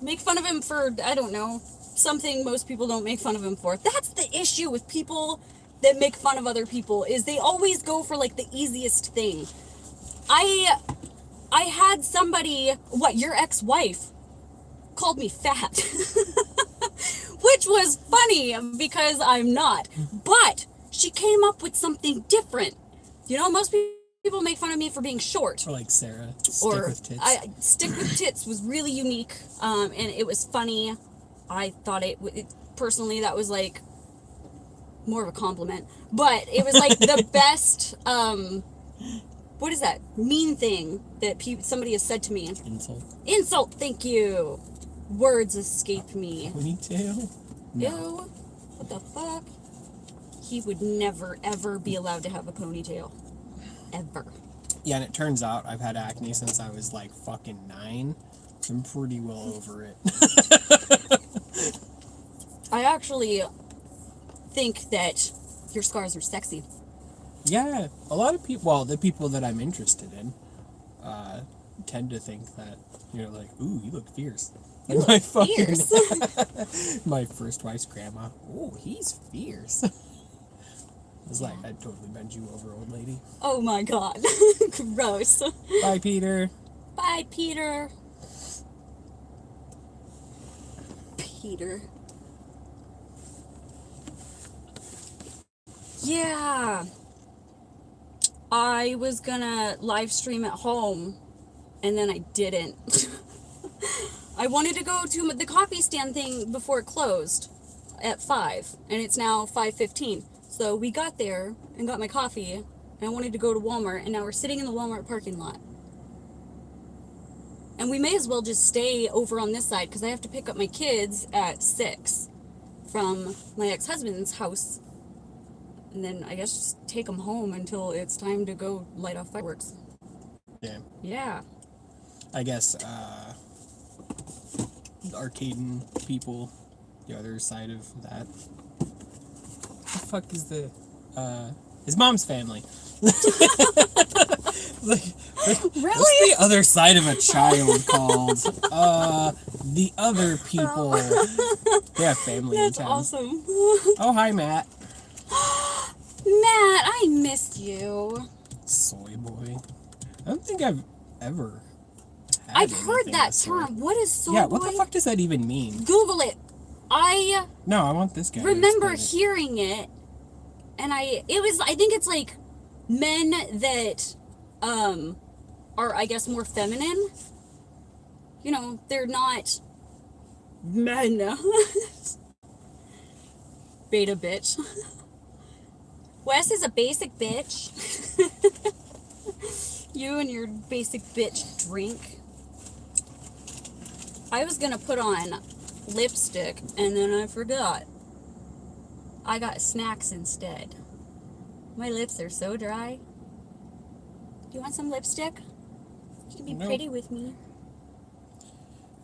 Make fun of him for, I don't know, something most people don't make fun of him for. That's the issue with people that make fun of other people, is they always go for like the easiest thing. I had somebody, your ex-wife, called me fat. Which was funny because I'm not. But she came up with something different. Most people make fun of me for being short. Or like Sarah, stick with tits. Stick with tits was really unique, and it was funny. I thought personally, that was like more of a compliment. But it was like the best, what is that? Mean thing that somebody has said to me. Insult. Insult, thank you. Words escape me. Ponytail? No. Ew. What the fuck? He would never, ever be allowed to have a ponytail. Ever. Yeah, and it turns out I've had acne since I was like fucking 9. So I'm pretty well over it. I actually think that your scars are sexy. Yeah, a lot of people, well, the people that I'm interested in, tend to think that, like, ooh, you look fierce. You Like look fierce. my first wife's grandma, oh, he's fierce. I was like, I'd totally bend you over, old lady. Oh my god. Gross. Bye, Peter. Bye, Peter. Peter. Yeah. I was gonna live stream at home, and then I didn't. I wanted to go to the coffee stand thing before it closed at 5, and it's now 5:15. So we got there and got my coffee, and I wanted to go to Walmart, and now we're sitting in the Walmart parking lot. And we may as well just stay over on this side, because I have to pick up my kids at 6 from my ex-husband's house. And then I guess just take them home until it's time to go light off fireworks. Yeah. Yeah. I guess, the Arcaden people, the other side of that. What the fuck is his mom's family? Like, Really? what's the other side of a child called? The other people. They have family That's in town. awesome. Oh, hi, Matt. Matt, I missed you. Soy boy. I don't think I've ever had I've heard anything that of the sort. term. What is soy Yeah, boy? what the fuck does that even mean? Google it. I No, I want this guy. to remember explain hearing it, and I think it's like men that are, I guess, more feminine. They're not men. Beta bitch. Wes is a basic bitch. You and your basic bitch drink. I was gonna put on lipstick, and then I forgot. I got snacks instead. My lips are so dry. Do you want some lipstick? You can be No. pretty with me.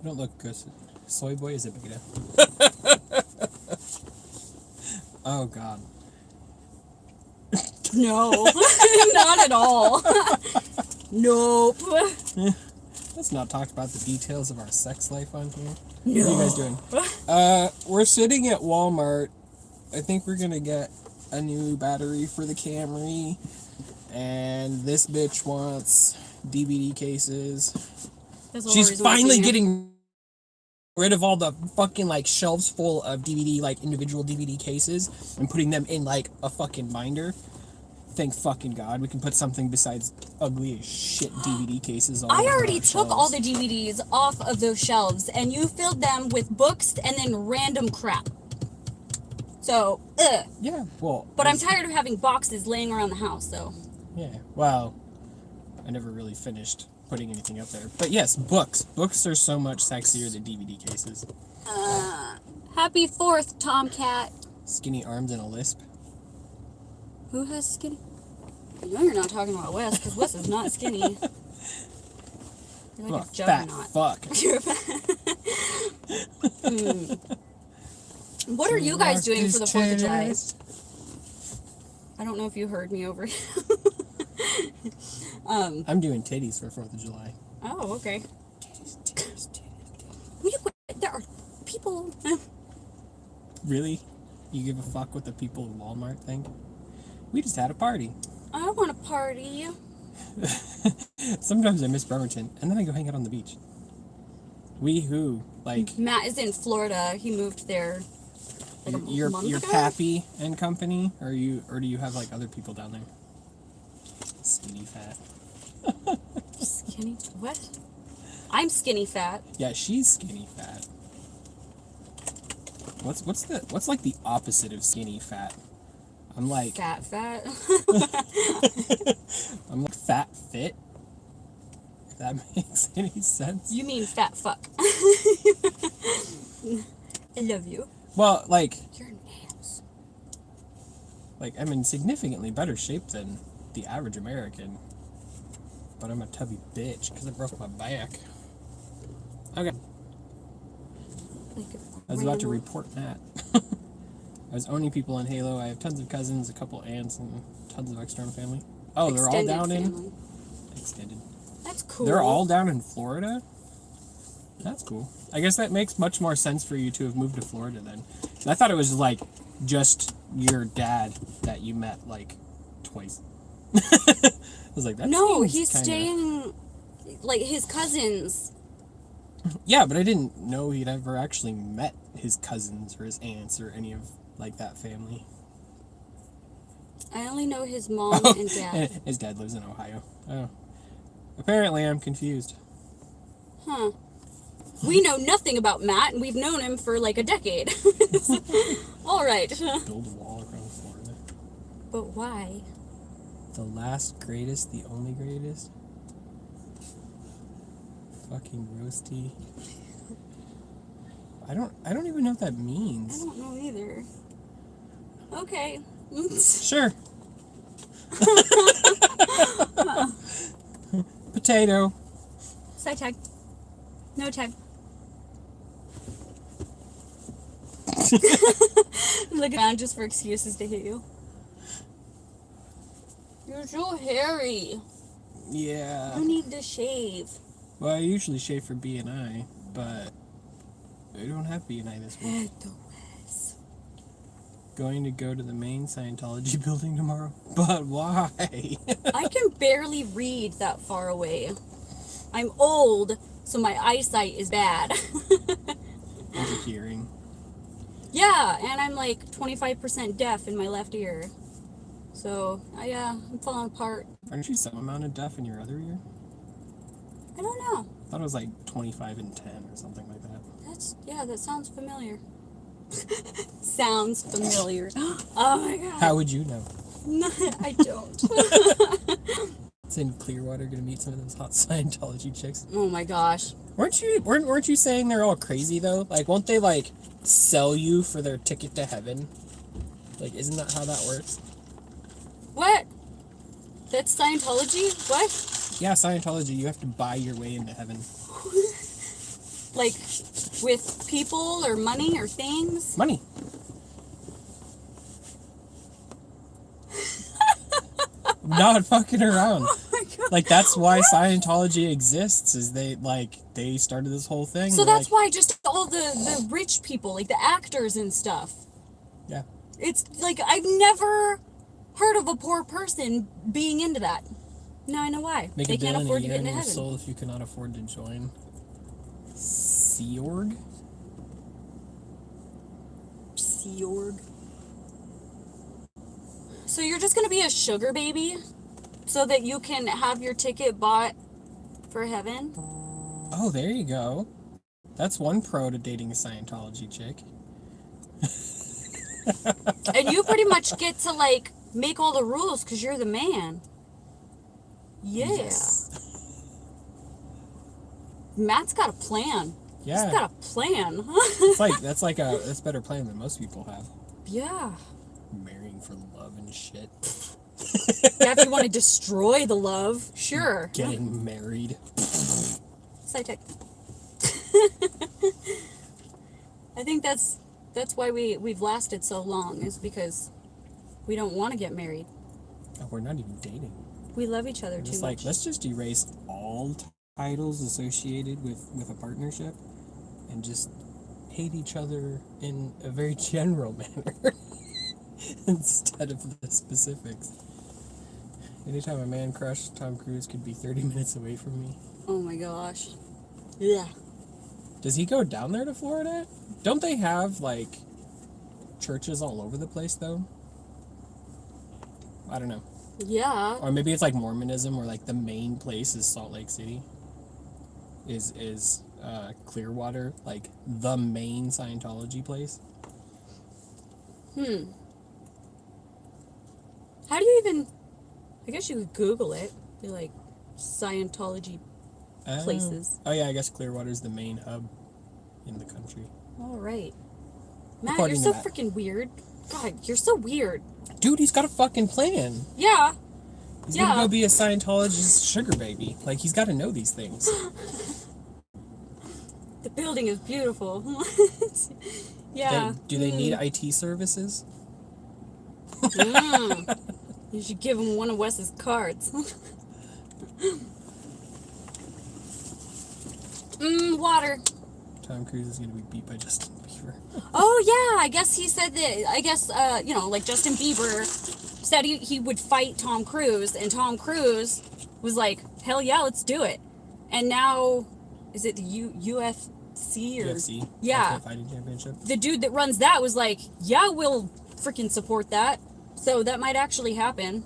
I don't look good. Soy boy is a beta. Oh, God. No, not at all. Nope. Let's not talk about the details of our sex life on here. No. What are you guys doing? We're sitting at Walmart. I think we're gonna get a new battery for the Camry. And this bitch wants DVD cases. That's the whole She's reason why I'm finally sitting here. getting rid of all the fucking, like, shelves full of DVD, like, individual DVD cases and putting them in, like, a fucking binder. Thank fucking God. We can put something besides ugly as shit DVD cases on I our already took all shelves. the DVDs off of those shelves, and you filled them with books and then random crap. So, ugh. Yeah, well... But I'm tired of having boxes laying around the house, so. Yeah, well, I never really finished putting anything up there. But yes, books. Books are so much sexier than DVD cases. Happy 4th, Tomcat. Skinny arms and a lisp. Who has skinny? I know you're not talking about Wes, because Wes is not skinny. You're I'm like a a fat juggernaut. fuck. You're fat. What are you guys doing for the 4th of July? I don't know if you heard me over here. I'm doing titties for 4th of July. Oh, okay. Titties. There are people. Really? You give a fuck what the people in Walmart think? We just had a party. I want a party. Sometimes I miss Bremerton, and then I go hang out on the beach. We who? Like, Matt is in Florida. He moved there like a your month ago. Pappy and company? Or do you have, like, other people down there? Skinny fat. Skinny? What? I'm skinny fat. Yeah, she's skinny fat. What's like the opposite of skinny fat? I'm like Fat. I'm like fat fit. If that makes any sense. You mean fat fuck. I love you. Well, like Your nails. I'm in significantly better shape than the average American. But I'm a tubby bitch because I broke my back. Okay. Like I was about to report that. I was owning people in Halo. I have tons of cousins, a couple aunts, and tons of external family. Oh, they're all down in extended. That's cool. They're all down in Florida? That's cool. I guess that makes much more sense for you to have moved to Florida then. I thought it was like just your dad that you met like twice. I was like, that No, seems he's kinda... staying like his cousins. Yeah, but I didn't know he'd ever actually met his cousins or his aunts or any of like that family. I only know his mom and dad. His dad lives in Ohio. Oh. Apparently I'm confused. Huh. We know nothing about Matt, and we've known him for like a decade. All right. Build a wall around Florida. But why? The last greatest, the only greatest. Fucking roasty. I don't even know what that I means. don't know either. Okay. Sure. Potato. Side tag. No tag. Look around just for excuses to hit you. You're so hairy. Yeah. You need to shave. Well, I usually shave for B&I, but I don't have B&I this week. Going to go to the main Scientology building tomorrow. But why? I can barely read that far away. I'm old, so my eyesight is bad. How's your hearing? Yeah, and I'm like 25% deaf in my left ear. So, I'm falling apart. Aren't you some amount of deaf in your other ear? I don't know. I thought it was like 25 and 10 or something like that. That sounds familiar. Sounds familiar. Oh my god. How would you know? I don't. It's in Clearwater, gonna meet some of those hot Scientology chicks. Oh my gosh. Weren't you saying they're all crazy though? Like, won't they like sell you for their ticket to heaven? Like, isn't that how that works? What? That's Scientology? What? Yeah, Scientology. You have to buy your way into heaven. Like, with people or money or things? Money. Not fucking around. Oh my god. Like, that's why Scientology exists, is they started this whole thing. So that's why just all the rich people, like the actors and stuff. Yeah. It's like, I've never heard of a poor person being into that. Now I know why. Make They a can't bill in afford a to year get in into your heaven. soul if you cannot afford to join. Sea Org? Sea Org. So you're just gonna be a sugar baby? So that you can have your ticket bought for heaven? Oh, there you go. That's one pro to dating a Scientology chick. And you pretty much get to, like, make all the rules because you're the man. Yeah. Yes. Matt's got a plan. Yeah. He's got a plan. That's better plan than most people have. Yeah. Marrying for love and shit. Yeah, if you want to destroy the love, sure. Getting married. Side tech. I think that's why we've lasted so long, is because we don't want to get married. Oh, we're not even dating. We love each other We're too just much. let's just erase all titles associated with a partnership and just hate each other in a very general manner instead of the specifics. Anytime a man crush Tom Cruise could be 30 minutes away from me. Oh my gosh. Yeah. Does he go down there to Florida? Don't they have, like, churches all over the place, though? I don't know. Yeah. Or maybe it's like Mormonism, where, like, the main place is Salt Lake City. Is Clearwater, like, the main Scientology place? How do you even... I guess you could Google it. Be like, Scientology places. Oh yeah, I guess Clearwater's the main hub in the country. All right. Matt, According you're to so Matt. freaking weird. God, you're so weird. Dude, he's got a fucking plan. Yeah. He's Yeah. gonna go be a Scientologist sugar baby. Like, he's got to know these things. The building is beautiful. Yeah. Do they need IT services? You should give him one of Wes's cards. Water. Tom Cruise is gonna be beat by Justin Bieber. Oh yeah, I guess he said that. I guess like Justin Bieber said he would fight Tom Cruise, and Tom Cruise was like, "Hell yeah, let's do it." And now, is it the UFC or UFC. Yeah, Ultimate Fighting Championship. the dude that runs that was like, "Yeah, we'll freaking support that." So that might actually happen.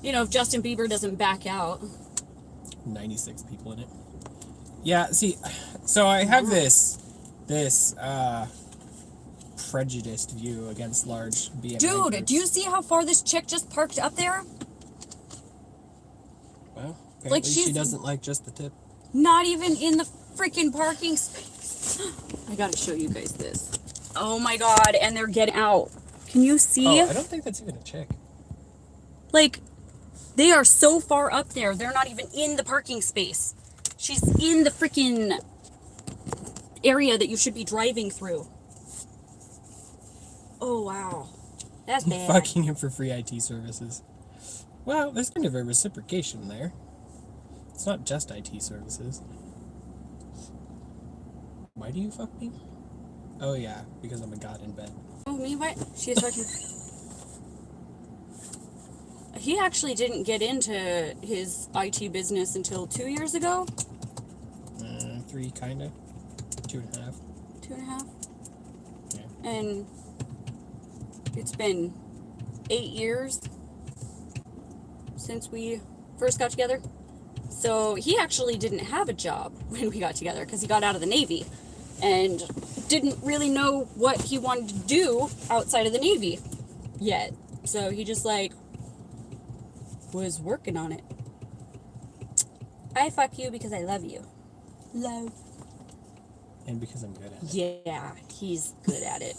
If Justin Bieber doesn't back out. 96 people in it. Yeah, see, so I have this prejudiced view against large BMI Dude, groups. do you see how far this chick just parked up there? Well, apparently Like, she she's- doesn't like just the tip. Not even in the freaking parking space. I gotta show you guys this. Oh my god, and they're getting out. Can you see? Oh, I don't think that's even a chick. Like, they are so far up there, they're not even in the parking space. She's in the freaking area that you should be driving through. Oh wow. That's bad. Fucking him for free IT services. Well, there's kind of a reciprocation there. It's not just IT services. Why do you fuck me? Oh yeah, because I'm a god in bed. Oh, me? What? She is fucking... He actually didn't get into his IT business until 2 years ago. 3, kinda. 2.5. 2.5. Yeah. And it's been 8 years since we first got together. So he actually didn't have a job when we got together because he got out of the Navy and didn't really know what he wanted to do outside of the Navy yet. So he just was working on it. I fuck you because I love you. Love. And because I'm good at it. Yeah, he's good at it.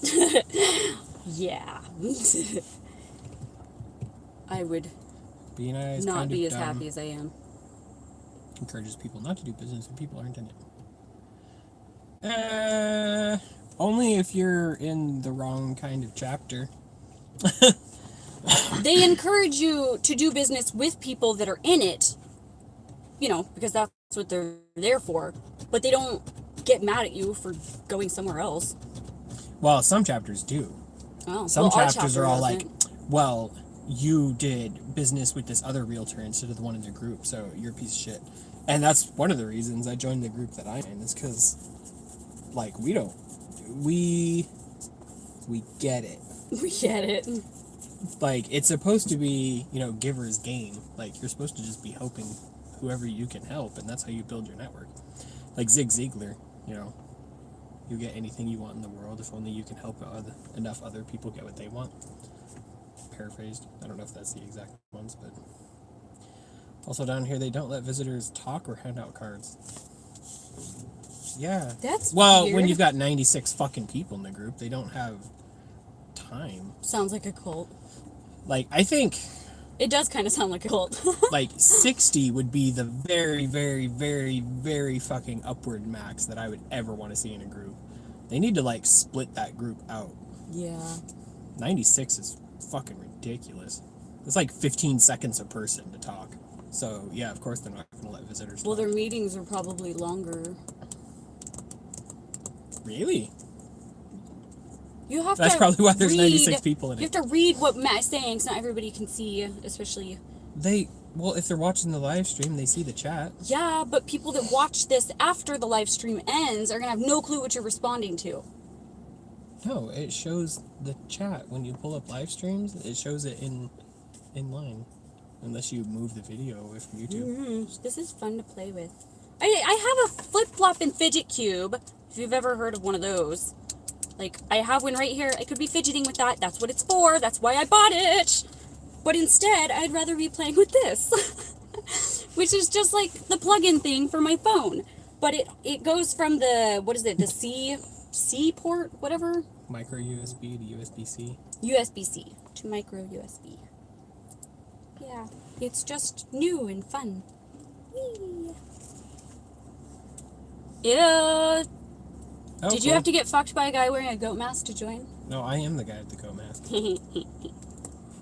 Yeah. I would Being is not kind be of as dumb. happy as I am. Encourages people not to do business when people aren't in it. Only if you're in the wrong kind of chapter. They encourage you to do business with people that are in it, because that's what they're there for. But they don't get mad at you for going somewhere else. Well, some chapters do. Oh, Some well, our chapters chapter are all doesn't. well, you did business with this other realtor instead of the one in the group, so you're a piece of shit. And that's one of the reasons I joined the group that I'm in, is because, we get it. We get it. It's supposed to be, giver's gain. You're supposed to just be helping whoever you can help, and that's how you build your network. Like Zig Ziglar, you get anything you want in the world if only you can help enough other people get what they want. Paraphrased. I don't know if that's the exact ones, but... Also down here, they don't let visitors talk or hand out cards. Yeah. That's when weird. you've got 96 fucking people in the group, they don't have time. Sounds like a cult. I think... It does kind of sound like a cult. 60 would be the very, very, very, very fucking upward max that I would ever want to see in a group. They need to, split that group out. Yeah. 96 is fucking ridiculous. It's 15 seconds a person to talk. So, yeah, of course they're not going to let visitors Well, talk. their meetings are probably longer. Really? You have That's to probably why there's read, 96 people in You it. have to read what Matt's saying so not everybody can see, especially... Well, if they're watching the live stream, they see the chat. Yeah, but people that watch this after the live stream ends are going to have no clue what you're responding to. No, it shows the chat. When you pull up live streams, it shows it in line. Unless you move the video away from YouTube. This is fun to play with. I have a flip-flop and fidget cube, if you've ever heard of one of those. Like, I have one right here. I could be fidgeting with that. That's what it's for. That's why I bought it. But instead, I'd rather be playing with this. Which is just like the plug-in thing for my phone. But it goes from the, what is it, the C port, whatever? Micro USB to USB-C. USB-C to micro USB. Yeah, it's just new and fun. Whee. Yeah. Oh, Did you cool. have to get fucked by a guy wearing a goat mask to join? No, I am the guy with the goat mask.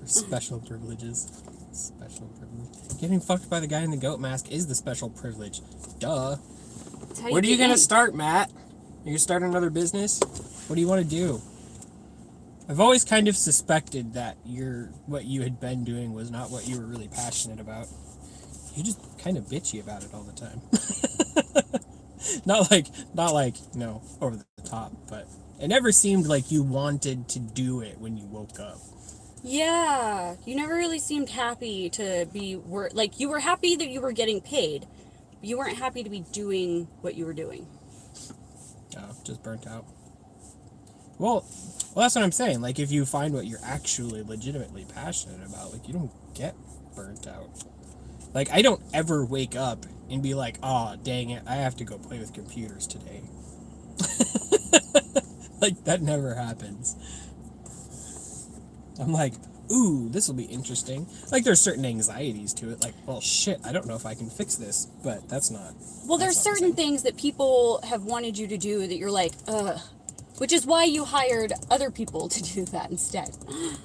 For special privileges. Special privilege. Getting fucked by the guy in the goat mask is the special privilege. Duh. Where are you gonna start, Matt? You gonna start another business? What do you want to do? I've always kind of suspected that what you had been doing was not what you were really passionate about. You're just kind of bitchy about it all the time. not like, no, over the top, but it never seemed like you wanted to do it when you woke up. Yeah, you never really seemed happy to be like, you were happy that you were getting paid. You weren't happy to be doing what you were doing. Oh, just burnt out. Well, that's what I'm saying. Like, if you find what you're actually legitimately passionate about, like, you don't get burnt out. Like, I don't ever wake up and be like, oh, dang it, I have to go play with computers today. Like, that never happens. I'm like, ooh, this will be interesting. Like, there's certain anxieties to it. Like, well, shit, I don't know if I can fix this, but that's not. Well, there's not the certain same. things that people have wanted you to do that you're like, ugh. Which is why you hired other people to do that instead. Well,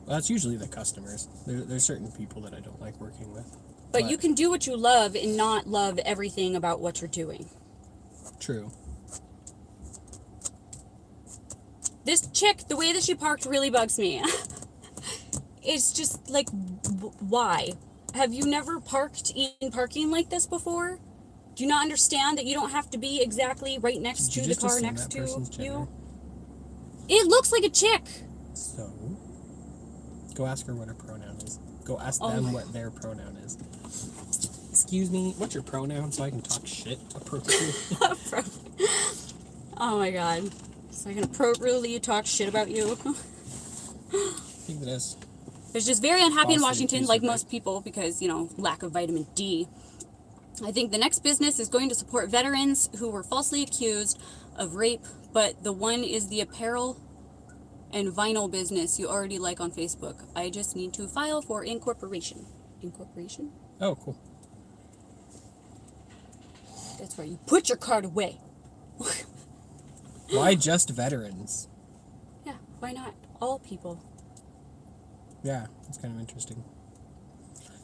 that's usually the customers. There's certain people that I don't like working with. But you can do what you love and not love everything about what you're doing. True. This chick, the way that she parked really bugs me. It's just like, why? Have you never parked in parking like this before? Do you not understand that you don't have to be exactly right next to the car next to you? It looks like a chick. So, go ask her what her pronoun is. Go ask them what their pronoun is. Excuse me, what's your pronoun so I can talk shit appropriately? Oh my god. So I can appropriately talk shit about you. I think that is. I was just very unhappy in Falsely Washington, accused like of most people, because, you know, lack of vitamin D. I think the next business is going to support veterans who were falsely accused of rape, but the one is the apparel and vinyl business you already like on Facebook. I just need to file for incorporation. Incorporation? Oh, cool. That's where you put your card away. Why just veterans? Yeah, why not? All people. Yeah, it's kind of interesting.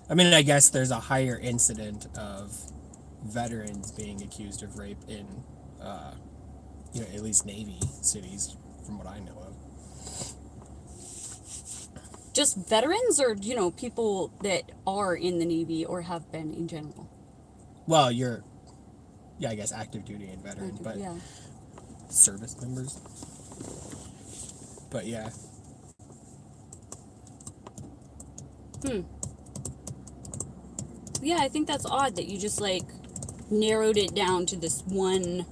I mean, I guess there's a higher incident of veterans being accused of rape in, at least Navy cities, from what I know of. Just veterans or, people that are in the Navy or have been in general? Well, I guess active duty and veteran, but yeah. service members. But yeah. Yeah, I think that's odd that you just, narrowed it down to this one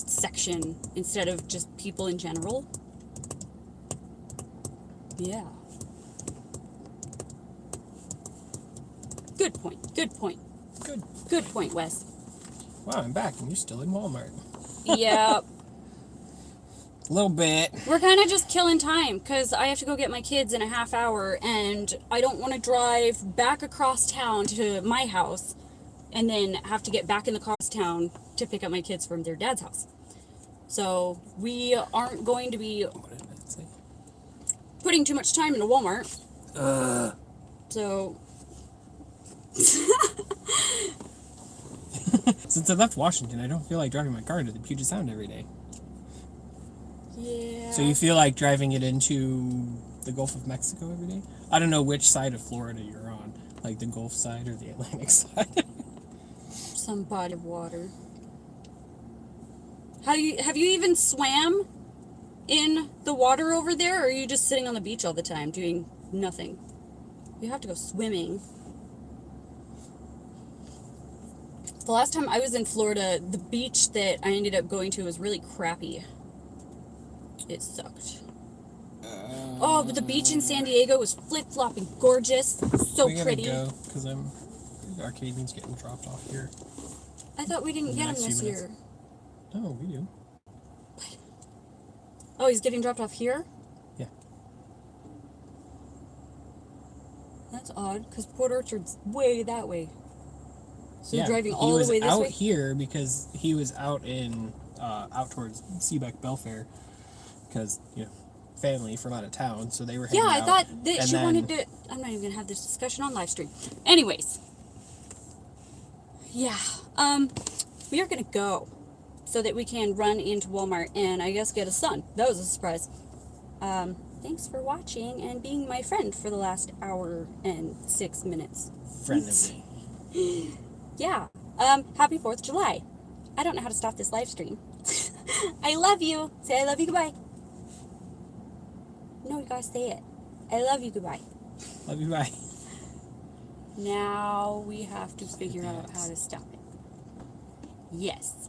section instead of just people in general. Yeah. Good point. Good point. Good point, Wes. Wow, I'm back and you're still in Walmart. Yeah. A little bit. We're kind of just killing time because I have to go get my kids in a half hour and I don't want to drive back across town to my house and then have to get back in the car across town to pick up my kids from their dad's house. So we aren't going to be putting too much time into Walmart. So... Since I left Washington, I don't feel like driving my car into the Puget Sound every day. Yeah. So you feel like driving it into the Gulf of Mexico every day? I don't know which side of Florida you're on, like the Gulf side or the Atlantic side. Some body of water. Have you even swam in the water over there, or are you just sitting on the beach all the time doing nothing? You have to go swimming. The last time I was in Florida, the beach that I ended up going to was really crappy. It sucked. Oh, but the beach in San Diego was flip-flopping gorgeous. So we gotta pretty. go, because Arcadian's getting dropped off here. I thought we didn't In the get him next this few year. No, we do. Oh, he's getting dropped off here? Yeah. That's odd, because Port Orchard's way that way. So you're driving he all was the way this out way? here because he was out in out towards Seabeck Belfair, because family from out of town, so they were hanging Yeah, I out. thought that And she then- wanted to... I'm not even going to have this discussion on live stream. Anyways. Yeah. We are going to go so that we can run into Walmart and I guess get a sun. That was a surprise. Thanks for watching and being my friend for the last hour and 6 minutes. Friend of me. Yeah. Happy 4th of July. I don't know how to stop this live stream. I love you. Say I love you goodbye. No, you gotta say it. I love you goodbye. Love you, bye. Now we have to figure out how to stop it. Yes.